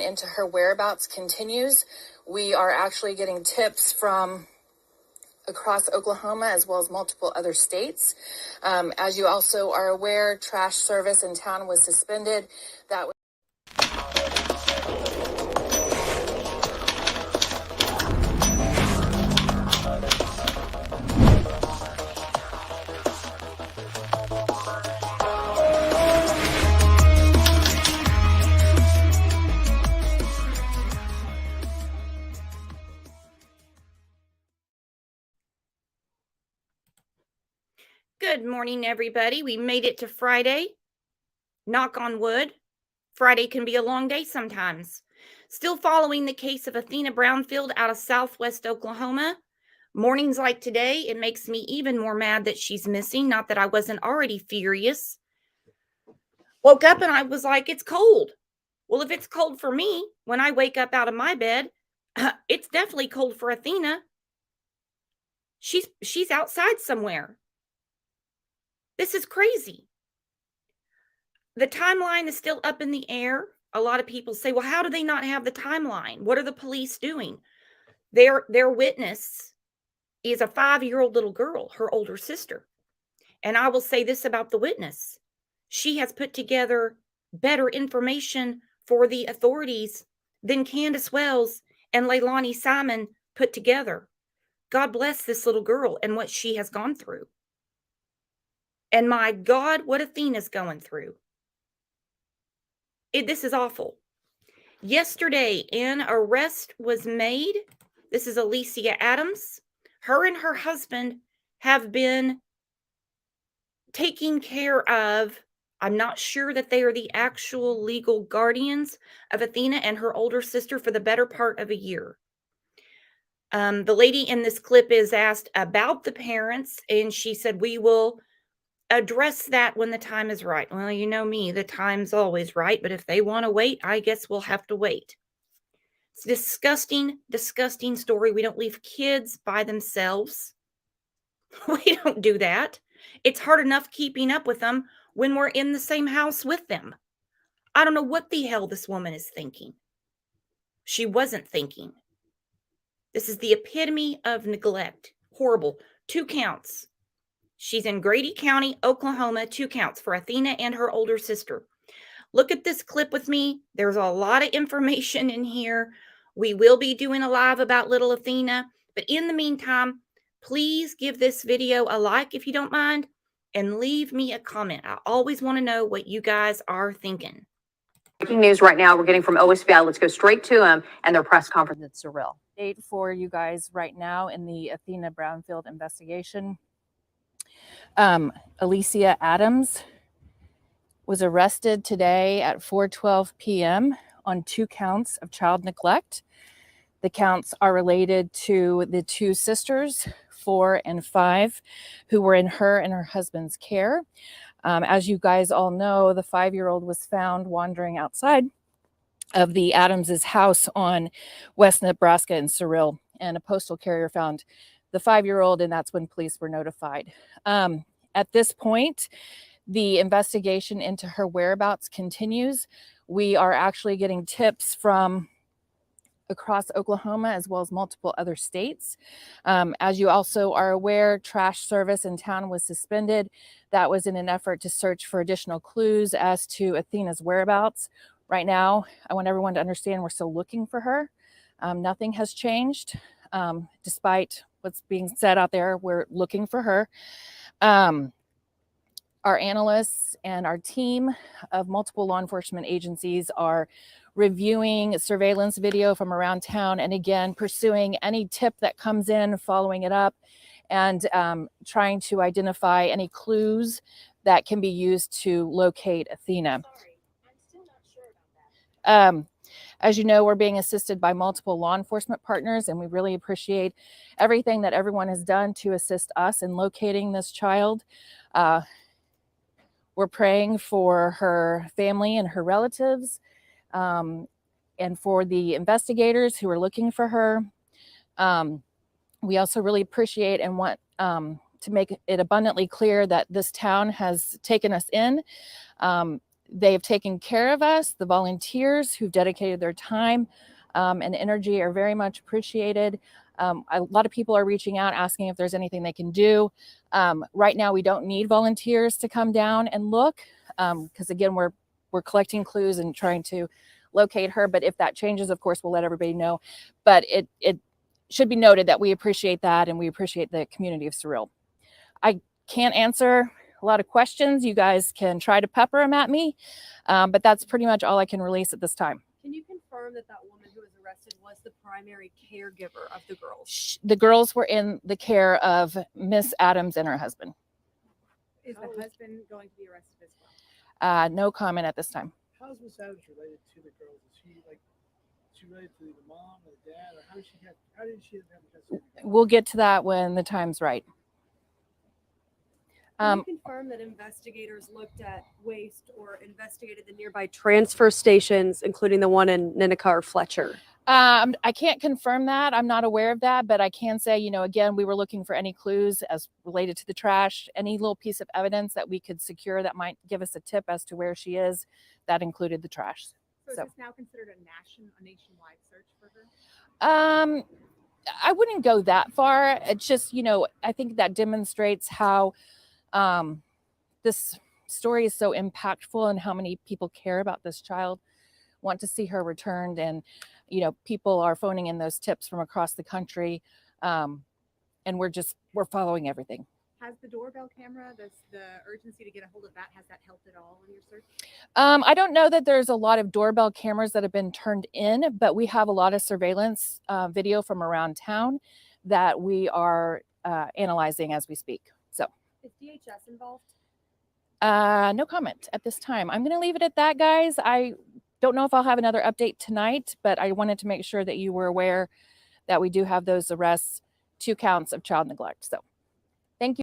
into her whereabouts continues. We are actually getting tips from across Oklahoma as well as multiple other states. As you also are aware, trash service in town was suspended. That was Good morning, everybody. We made it to Friday. Knock on wood. Friday can be a long day sometimes. Still following the case of Athena Brownfield out of Southwest Oklahoma. Mornings like today, it makes me even more mad that she's missing. Not that I wasn't already furious. Woke up and I was like, it's cold. Well, if it's cold for me when I wake up out of my bed, it's definitely cold for Athena. She's outside somewhere. This is crazy. The timeline is still up in the air. A lot of people say, well, how do they not have the timeline? What are the police doing? Their witness is a 5-year-old little girl, her older sister. And I will say this about the witness. She has put together better information for the authorities than Candace Wells and Leilani Simon put together. God bless this little girl and what she has gone through. And my God, what Athena's going through. This is awful. Yesterday, an arrest was made. This is Alysia Adams. Her and her husband have been taking care of, I'm not sure that they are the actual legal guardians of Athena and her older sister for the better part of a year. The lady in this clip is asked about the parents, and she said, we will address that when the time is right. Well, you know me, the time's always right, but if they want to wait, I guess we'll have to wait. It's a disgusting, disgusting story. We don't leave kids by themselves. We don't do that. It's hard enough keeping up with them when we're in the same house with them. I don't know what the hell this woman is thinking. She wasn't thinking. This is the epitome of neglect. Horrible. 2 counts. She's in Grady County, Oklahoma, 2 counts for Athena and her older sister. Look at this clip with me. There's a lot of information in here. We will be doing a live about little Athena. But in the meantime, please give this video a like if you don't mind, and leave me a comment. I always want to know what you guys are thinking. Breaking news right now we're getting from OSBI. Let's go straight to them and their press conference. It's surreal. Date for you guys right now in the Athena Brownfield investigation. Alysia Adams was arrested today at 4:12 p.m. on 2 counts of child neglect. The counts are related to the 2 sisters, 4 and 5, who were in her and her husband's care. As you guys all know, the 5-year-old was found wandering outside of the Adams's house on West Nebraska in Cyril, and a postal carrier found the 5-year-old, and that's when police were notified. At this point, the investigation into her whereabouts continues. We are actually getting tips from across Oklahoma as well as multiple other states. As you also are aware, trash service in town was suspended. That was in an effort to search for additional clues as to Athena's whereabouts. Right now, I want everyone to understand we're still looking for her. Nothing has changed. Despite what's being said out there, we're looking for her. Our analysts and our team of multiple law enforcement agencies are reviewing surveillance video from around town, and again, pursuing any tip that comes in, following it up, and trying to identify any clues that can be used to locate Athena. Sorry, I'm still not sure about that. As you know, we're being assisted by multiple law enforcement partners, and we really appreciate everything that everyone has done to assist us in locating this child. We're praying for her family and her relatives, and for the investigators who are looking for her. We also really appreciate and want to make it abundantly clear that this town has taken us in. They have taken care of us. The volunteers who've dedicated their time and energy are very much appreciated. A lot of people are reaching out asking if there's anything they can do. Right now, we don't need volunteers to come down and look because again, we're collecting clues and trying to locate her. But if that changes, of course, we'll let everybody know. But it should be noted that we appreciate that and we appreciate the community of Surreal. I can't answer a lot of questions. You guys can try to pepper them at me, but that's pretty much all I can release at this time. Can you confirm that that woman who was arrested was the primary caregiver of the girls? The girls were in the care of Miss Adams and her husband. Is the husband going to be arrested as well? No comment at this time. How is Miss Adams related to the girls? Is she related to the mom or the dad, or how did she have custody? We'll get to that when the time's right. Can you confirm that investigators looked at waste or investigated the nearby transfer stations, including the one in Ninnekah or Fletcher? I can't confirm that. I'm not aware of that, but I can say, you know, again, we were looking for any clues as related to the trash, any little piece of evidence that we could secure that might give us a tip as to where she is. That included the trash. So is this now considered a nationwide search for her? I wouldn't go that far. It's just, you know, I think that demonstrates how this story is so impactful and how many people care about this child, want to see her returned. And, you know, people are phoning in those tips from across the country. And we're following everything. Has the doorbell camera, the urgency to get a hold of that, has that helped at all in your search? I don't know that there's a lot of doorbell cameras that have been turned in, but we have a lot of surveillance video from around town that we are analyzing as we speak. So is DHS involved? No comment at this time. I'm going to leave it at that, guys. I don't know if I'll have another update tonight, but I wanted to make sure that you were aware that we do have those arrests, 2 counts of child neglect. So